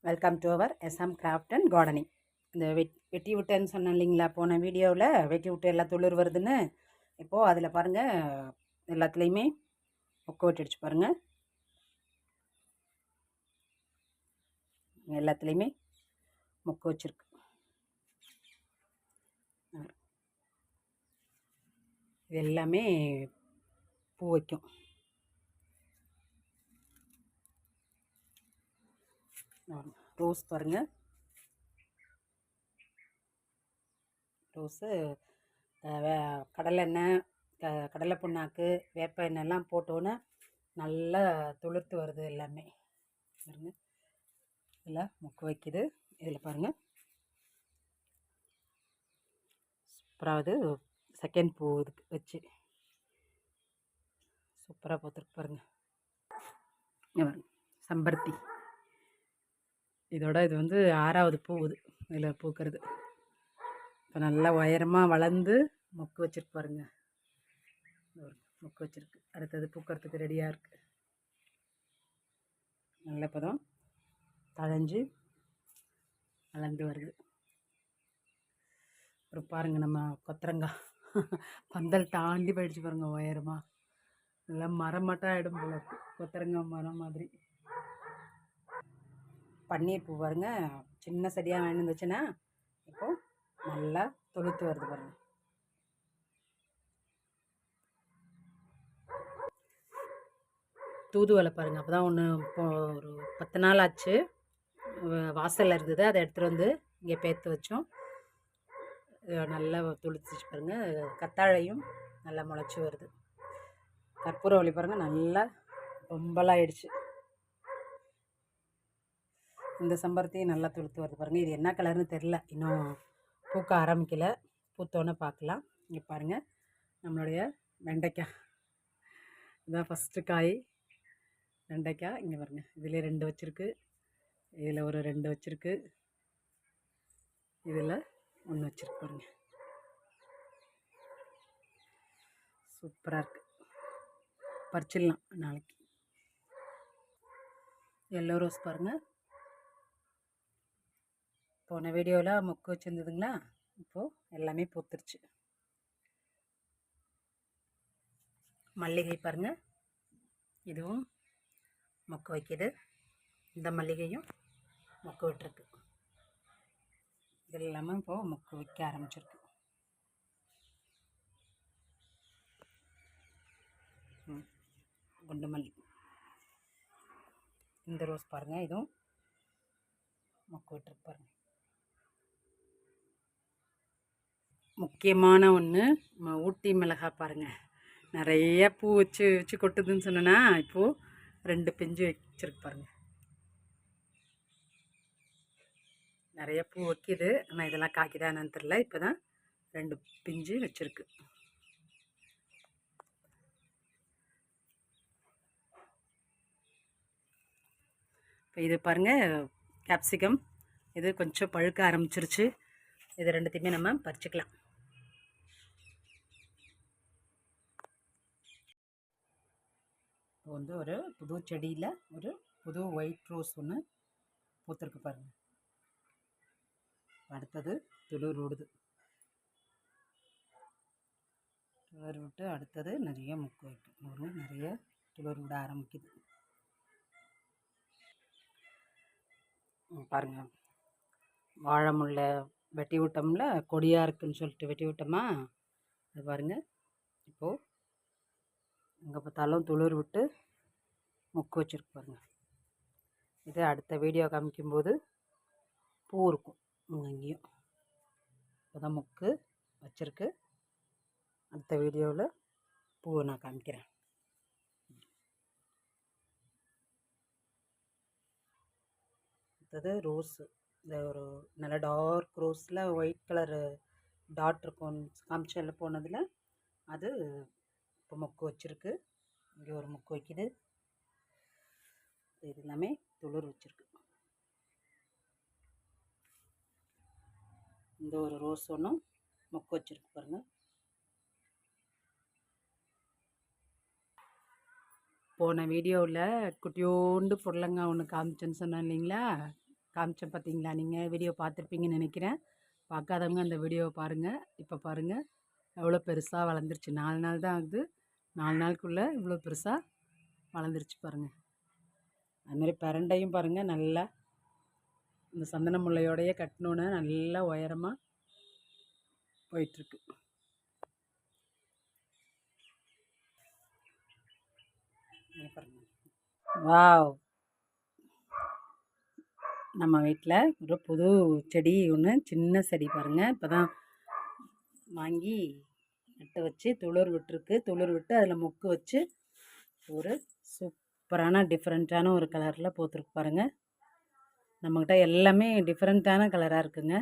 Welcome to our SM craft and gardening. இந்த வெட்டி விட்டேன்னு சொன்னேன் இல்லைங்களா, போன வீடியோவில் வெட்டி விட்டு எல்லா துளிர் வருதுன்னு. இப்போது அதில் பாருங்கள், எல்லாத்துலேயுமே மொக்கு வெட்டிடுச்சு பாருங்கள். எல்லாத்துலேயுமே மொக்கு வச்சுருக்கு. இது எல்லாமே பூ வைக்கும். ரோஸ் பாருங்கள், ரோஸு கடலெண்ணெய், கடலை புண்ணாக்கு, வேப்ப எண்ணெய்லாம் போட்டோன்னே நல்லா துளுர்த்து வருது எல்லாமே பாருங்கள். இதில் மொக்கு வைக்குது. இதில் பாருங்கள், சூப்பராகுது. செகண்ட் பூ இதுக்கு வச்சு சூப்பராக பார்த்துருக்கு பாருங்கள். செம்பருத்தி, இதோட இது வந்து 6வது பூ. இதில் பூக்கிறது இப்போ நல்லா உயரமாக வளர்ந்து மொக்கு வச்சுருக்கு பாருங்கள். மொக்கு வச்சுருக்கு. அடுத்தது பூக்கிறதுக்கு ரெடியாக இருக்குது. நல்ல பதம் தழைஞ்சு வளர்ந்து வருது. அப்புறம் பாருங்கள், நம்ம கொத்தரங்காய் பந்தல் தாண்டி போயிடுச்சு பாருங்கள். உயரமாக நல்லா மரம் மட்டும் ஆகிடும் போல இருக்கு, கொத்தரங்காய் மரம் மாதிரி. பன்னீர் பூ பாருங்க, சின்ன செடியாக வேணுந்துச்சுன்னா இப்போது நல்லா தொழுத்து வருது பாருங்கள். தூதுவளை பாருங்கள், அப்போ தான் ஒன்று இப்போ ஒரு 10 நாள் ஆச்சு. வாசலில் இருந்தது, அதை எடுத்துகிட்டு வந்து இங்கே பேர்த்து வச்சோம். நல்லா துளுத்துச்சு பாருங்கள். கத்தாழையும் நல்லா முளைச்சி வருது. கற்பூரவள்ளி பாருங்கள், நல்லா ரொம்பலாகிடுச்சு. இந்த செம்பருத்தியும் நல்லா துளுத்து வருது பாருங்கள். இது என்ன கலர்னு தெரில, இன்னும் பூக்க ஆரம்பிக்கலை. பூத்தோன்னே பார்க்கலாம். இங்கே பாருங்கள், நம்மளுடைய வெண்டைக்காய் இதுதான் ஃபஸ்ட்டு காய். வெண்டைக்காய் இங்கே பாருங்கள், இதில் 2 வச்சுருக்கு, இதில் ஒரு 2 வச்சுருக்கு, இதில் 1 வச்சுருக்கு பாருங்கள். சூப்பராக இருக்குது, பறிச்சிடலாம் நாளைக்கு. எல்லோ ரோஸ் பாருங்கள், போன வீடியோவில் மொக்கு வச்சுருந்ததுங்களா, இப்போது எல்லாமே பூத்துருச்சு. மல்லிகை பாருங்கள், இதுவும் மொக்கு வைக்கிது. இந்த மல்லிகையும் மொக்கு விட்டுருக்கு. இது எல்லாமே இப்போது மொக்கு வைக்க ஆரம்பிச்சிருக்கு. குண்டு மல்லி, இந்த ரோஸ் பாருங்கள், இதுவும் மொக்கு விட்டுருக்கு பாருங்கள். முக்கியமான ஒன்று, ஊட்டி மிளகாய் பாருங்கள், நிறைய பூ வச்சு வச்சு கொட்டுதுன்னு சொன்னேன்னா, இப்போது 2 பிஞ்சு வச்சுருக்கு பாருங்கள். நிறைய பூ வைக்கிது, ஆனால் இதெல்லாம் காய்க்குதா என்னன்னு தெரில. இப்போ தான் 2 பிஞ்சு வச்சுருக்கு. இப்போ இது பாருங்கள், கேப்சிகம், இது கொஞ்சம் பழுக்க ஆரம்பிச்சிருச்சு. இது 2த்தையுமே நம்ம பறிச்சுக்கலாம். இப்போ வந்து ஒரு புது செடியில் ஒரு புது ஒயிட் ரோஸ் ஒன்று பூத்துருக்கு பாருங்கள். அடுத்தது துளிர் விடுது. துளிர் விட்டு அடுத்தது நிறைய மொக்கு வைக்கும். நிறைய துளிர் விட ஆரம்பிக்குது பாருங்கள். வாழை முல்லை வெட்டி விட்டோம்ல, கொடியாக இருக்குதுன்னு சொல்லிட்டு வெட்டி விட்டோமா, அது பாருங்கள். இப்போது எங்கே பார்த்தாலும் துளிர் விட்டு மொக்கு வச்சுருக்கு பாருங்கள். இது அடுத்த வீடியோ காமிக்கும்போது பூ இருக்கும் அங்கேயும். இப்போ தான் மொக்கு வச்சுருக்கு. அடுத்த வீடியோவில் பூவை நான் காமிக்கிறேன். அடுத்தது ரோஸு, இந்த ஒரு நல்ல டார்க் ரோஸில் ஒயிட் கலரு டாட் இருக்கும் காமிச்சல போனதில், அது இப்போ மொக்கு வச்சுருக்கு. இங்கே ஒரு மொக்கு வைக்குது. இது எல்லாமே துளிர் வச்சுருக்கு. இந்த ஒரு ரோஸ் ஒன்றும் மொக்கு வச்சுருக்கு பாருங்கள். போன வீடியோவில் குட்டியோண்டு புடலங்காய் ஒன்று காமிச்சேன்னு சொன்னேன் இல்லைங்களா, காமிச்சேன் பார்த்தீங்களா? நீங்கள் வீடியோ பார்த்துருப்பீங்கன்னு நினைக்கிறேன். பார்க்காதவங்க அந்த வீடியோவை பாருங்கள். இப்போ பாருங்கள் எவ்வளோ பெருசாக வளர்ந்துருச்சு. 4 நாள் தான் ஆகுது. 4 நாளுக்குள்ளே இவ்வளோ பெருசாக வளர்ந்துருச்சு பாருங்கள். அதுமாதிரி பிரண்டையும் பாருங்கள், நல்லா இந்த சந்தன முல்லையோடையே கட்டினோன்னே நல்லா உயரமாக போயிட்டுருக்கு. வாவ், நம்ம வீட்டில் ஒரு புது செடி ஒன்று, சின்ன செடி பாருங்கள், இப்போ தான் வாங்கி நட்டு வச்சு துளிர் விட்டுருக்கு. துளிர் விட்டு அதில் மொக்கு வச்சு ஒரு சூப்பரான டிஃப்ரெண்ட்டான ஒரு கலரில் போத்துருக்கு பாருங்கள். நம்மக்கிட்ட எல்லாமே டிஃப்ரெண்ட்டான கலராக இருக்குங்க.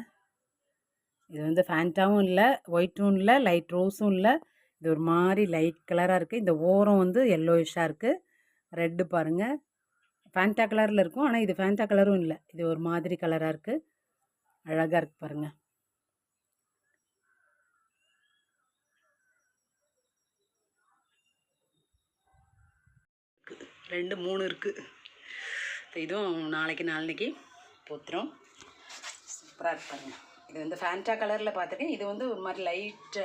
இது வந்து ஃபேண்டாவும் இல்லை, ஒயிட்டும் இல்லை, லைட் ரோஸும் இல்லை. இது ஒரு மாதிரி லைட் கலராக இருக்குது. இந்த ஓரம் வந்து எல்லோயிஷாக இருக்குது. ரெட்டு பாருங்கள், ஃபேண்டா கலரில் இருக்கும். ஆனால் இது ஃபேண்டா கலரும் இல்லை, இது ஒரு மாதிரி கலராக இருக்குது. அழகாக இருக்குது பாருங்கள். ரெண்டு 3 இருக்குது. இதுவும் நாளைக்கு பூத்துரும். சூப்பராக இருக்கு பாருங்கள். இது வந்து ஃபேண்டா கலரில் பார்த்துருக்கேன். இது வந்து ஒரு மாதிரி லைட்டு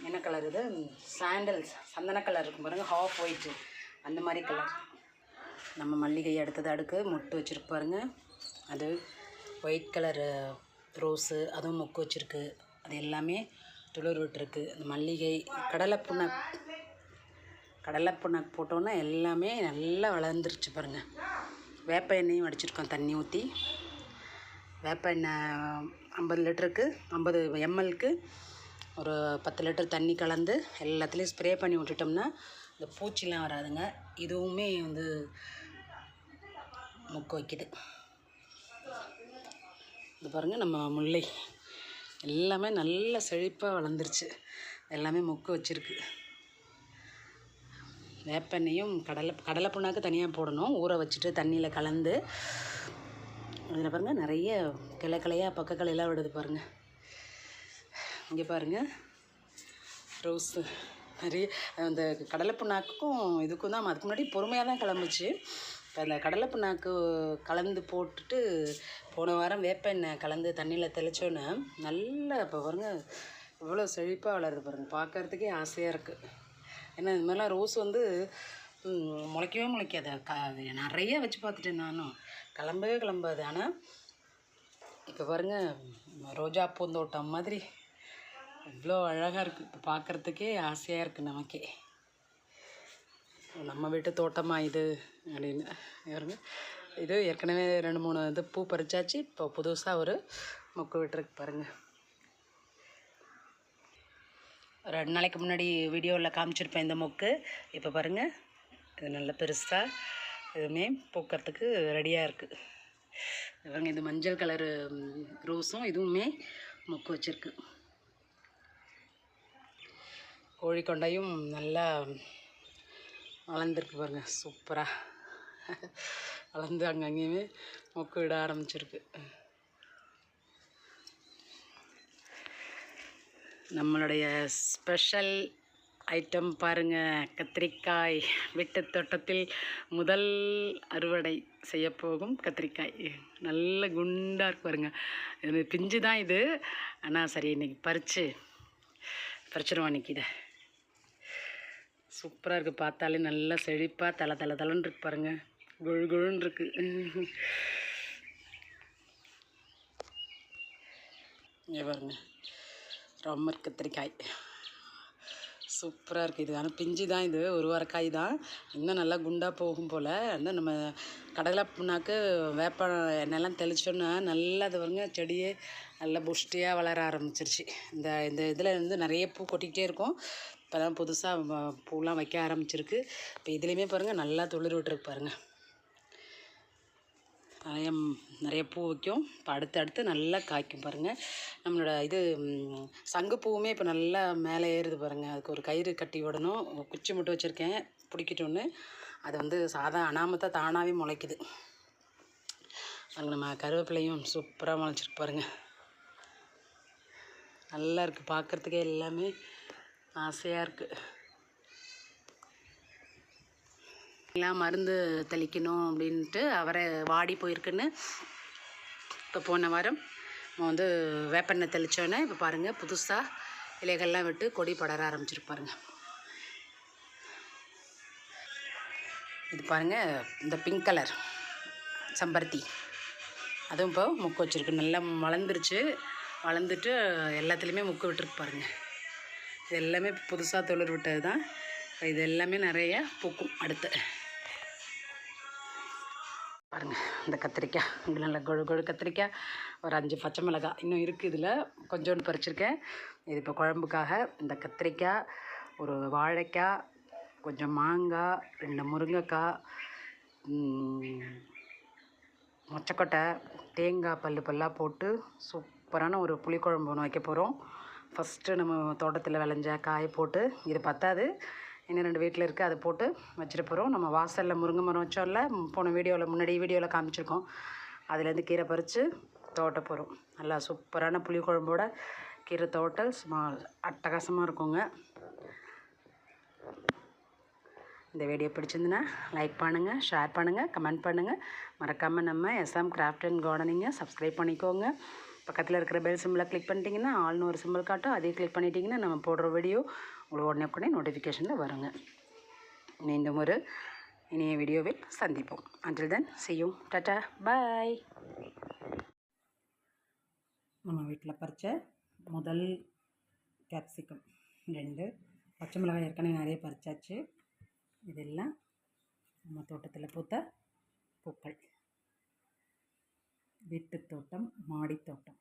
என்ன கலர் இது, சாண்டல்ஸ் சந்தன கலர் இருக்கும் பாருங்கள், ஹாஃப் ஒயிட்டு அந்த மாதிரி கலர். நம்ம மல்லிகை அடுத்தது அடுக்கு மொட்டு வச்சுருக்கு பாருங்கள். அது ஒயிட் கலரு ரோஸு, அதுவும் மொக்கு வச்சுருக்கு. அது எல்லாமே துளிர் விட்டுருக்கு. அந்த மல்லிகை கடலை புண்ணாக்கு போட்டோன்னா எல்லாமே நல்லா வளர்ந்துருச்சு பாருங்கள். வேப்ப எண்ணெயும் அடிச்சிருக்கோம் தண்ணி ஊற்றி. வேப்ப எண்ணெய் 50 லிட்டருக்கு 50 ml ஒரு 10 லிட்டர் தண்ணி கலந்து எல்லாத்துலேயும் ஸ்ப்ரே பண்ணி விட்டுட்டோம்னா இந்த பூச்சிலாம் வராதுங்க. இதுவுமே வந்து மொக்கு வைக்குது. இது பாருங்கள், நம்ம முல்லை எல்லாமே நல்ல செழிப்பாக வளர்ந்துருச்சு. எல்லாமே மொக்கு வச்சுருக்கு. வேப்பெண்ணையும் கடலை புண்ணாக்கு தனியாக போடணும், ஊற வச்சுட்டு தண்ணியில் கலந்து. அதில் பாருங்கள் நிறைய கிளையாக பக்க கிளையெல்லாம் விடுது பாருங்கள். இங்கே பாருங்கள் ரோஸு நிறைய. அந்த கடலை புண்ணாக்குக்கும் இதுக்கும் தான் அதுக்கு முன்னாடி பொறுமையாக தான் கிளம்புச்சு. இப்போ அந்த கடலை புண்ணாக்கு கலந்து போட்டுட்டு போன வாரம் வேப்பெண்ணெய் கலந்து தண்ணியில் தெளித்தோன்னே நல்லா இப்போ பாருங்கள் இவ்வளோ செழிப்பாக வளருது பாருங்கள். பார்க்குறதுக்கே ஆசையாக இருக்குது. ஏன்னா இது மாதிரிலாம் ரோஸ் வந்து முளைக்கவே முளைக்காது. நிறைய வச்சு பார்த்துட்டேன் நானும், கிளம்பாது. ஆனால் இப்போ பாருங்கள் ரோஜா பூந்தோட்டம் மாதிரி இவ்வளோ அழகாக இருக்குது. இப்போ பார்க்குறதுக்கே ஆசையாக இருக்குது நமக்கே. நம்ம வீட்டு தோட்டமாக இது அப்படின்னு பாருங்க. இது ஏற்கனவே 2-3 இது பூ பறிச்சாச்சு. இப்போ புதுசாக ஒரு மொக்கு விட்டுருக்கு பாருங்கள். 2 நாளைக்கு முன்னாடி வீடியோவில் காமிச்சிருப்பேன் இந்த மொக்கு. இப்போ பாருங்கள் இது நல்ல பெருசாக இதுவுமே பூக்கிறதுக்கு ரெடியாக இருக்குது. பாருங்க, இது மஞ்சள் கலரு ரோஸும் இதுவுமே மொக்கு வச்சுருக்கு. கோழிக்கொண்டையும் நல்லா வளர்ந்துருக்கு பாருங்கள், சூப்பராக வளர்ந்து அங்கங்கேயுமே மொக்கு விட ஆரம்பிச்சிருக்கு. நம்மளுடைய ஸ்பெஷல் ஐட்டம் பாருங்கள், கத்திரிக்காய். வீட்டு தோட்டத்தில் முதல் அறுவடை செய்யப்போகும் கத்திரிக்காய். நல்ல குண்டாக இருக்கு பாருங்கள். இது பிஞ்சு தான் இது. ஆனால் சரி இன்றைக்கி பறிச்சிடுவோம் இன்றைக்கி. இதை சூப்பராக இருக்குது. பார்த்தாலே நல்லா செழிப்பாக தலன்னு இருக்கு பாருங்கள். குழுன்னு இருக்குது. இங்கே பாருங்கள் ராமர் கத்திரிக்காய் சூப்பராக இருக்குது. இது ஆனால் பிஞ்சு தான், இது ஒரு வாரக்காய் தான். இன்னும் நல்லா குண்டாக போகும் போல். இன்னும் நம்ம கடலை புண்ணாக்கு வேப்ப எண்ணெய்லாம் தெளிச்சோன்னா நல்லா அது பாருங்க செடியே நல்லா புஷ்டியாக வளர ஆரம்பிச்சிருச்சு. இந்த இந்த இதில் வந்து நிறைய பூ கொட்டிக்கிட்டே இருக்கும். இப்போ தான் புதுசாக பூலாம் வைக்க ஆரம்பிச்சிருக்கு. இப்போ இதுலேயுமே பாருங்கள் நல்லா துளிர் விட்டுருக்கு பாருங்கள். நிறைய பூ வைக்கும். இப்போ அடுத்து நல்லா காய்க்கும் பாருங்கள். நம்மளோட இது சங்குப்பூவுமே இப்போ நல்லா மேலே ஏறுது பாருங்கள். அதுக்கு ஒரு கயிறு கட்டி விடணும். குச்சி மட்டும் வச்சுருக்கேன் பிடிக்கிட்டோன்னு. அது வந்து சாதா அனாமத்தான் தானாகவே முளைக்குது. அங்கே நம்ம கருவேப்பிலையும் சூப்பராக முளைச்சிருக்கு பாருங்கள். நல்லா இருக்குது பார்க்குறதுக்கே, எல்லாமே ஆசையாக இருக்குது. எல்லாம் மருந்து தெளிக்கணும் அப்படின்ட்டு அவரை வாடி போயிருக்குன்னு இப்போ போன வாரம் நம்ம வந்து வேப்பெண்ணெய் தெளித்தோன்னே இப்போ பாருங்கள் புதுசாக இலைகள்லாம் விட்டு கொடி படர ஆரம்பிச்சிருப்பாருங்க. இது பாருங்கள், இந்த பிங்க் கலர் செம்பருத்தி அதுவும் இப்போ முக்கு வச்சுருக்கு, நல்லா வளர்ந்துருச்சு. வளர்ந்துட்டு எல்லாத்துலேயுமே முக்கு விட்டுருக்கு பாருங்கள். இது எல்லாமே புதுசாக துளிர் விட்டது தான். இது எல்லாமே நிறைய பூக்கும். அடுத்து பாருங்கள், இந்த கத்திரிக்காய் இங்கே நல்ல கொழு கத்திரிக்காய், ஒரு 5 பச்சை மிளகாய் இன்னும் இருக்குது. இதில் கொஞ்சோண்டு பறிச்சிருக்கேன். இது இப்போ குழம்புக்காக. இந்த கத்திரிக்காய், ஒரு வாழைக்காய், கொஞ்சம் மாங்காய், 2 முருங்கைக்காய், மொச்சக்கொட்டை, தேங்காய் பல்லாக போட்டு சூப்பரான ஒரு புளிக்குழம்பு ஒன்று வைக்க போகிறோம். ஃபஸ்ட்டு நம்ம தோட்டத்தில் விளைஞ்ச காயை போட்டு, இது பத்தாது இன்னும் 2 வீட்டில் இருக்குது, அதை போட்டு வச்சுட்டு போகிறோம். நம்ம வாசலில் முருங்கை மரம் வச்சோம்ல, போன முன்னாடி வீடியோவில் காமிச்சிருக்கோம். அதுலேருந்து கீரை பறித்து தோட்ட போகிறோம். நல்லா சூப்பரான புளிக்குழம்போட கீரை தோட்டல் சும்மா அட்டகாசமாக இருக்குங்க. இந்த வீடியோ பிடிச்சிருந்துன்னா லைக் பண்ணுங்கள், ஷேர் பண்ணுங்கள், கமெண்ட் பண்ணுங்கள். மறக்காமல் நம்ம SM கிராஃப்ட் அண்ட் கார்டனிங்கை சப்ஸ்கிரைப் பண்ணிக்கோங்க. பக்கத்தில் இருக்கிற பெல் சிம்பிளை கிளிக் பண்ணிட்டீங்கன்னா ஆல்னு ஒரு சிம்பிள் காட்டும். அதையும் கிளிக் பண்ணிட்டீங்கன்னா நம்ம போடுற வீடியோ உங்களுக்கு உடனே நோட்டிஃபிகேஷனில் வருங்க. மீண்டும் ஒரு இனிய வீடியோவில் சந்திப்போம். Until then, see you. Tata, bye. நம்ம வீட்டில் பறித்த முதல் கேப்சிகம் 2, பச்சை மிளகாய் ஏற்கனவே நிறைய பறிச்சாச்சு. இதெல்லாம் நம்ம தோட்டத்தில் பூத்த பூக்கள். வீட்டு தோட்டம், மாடி தோட்டம்.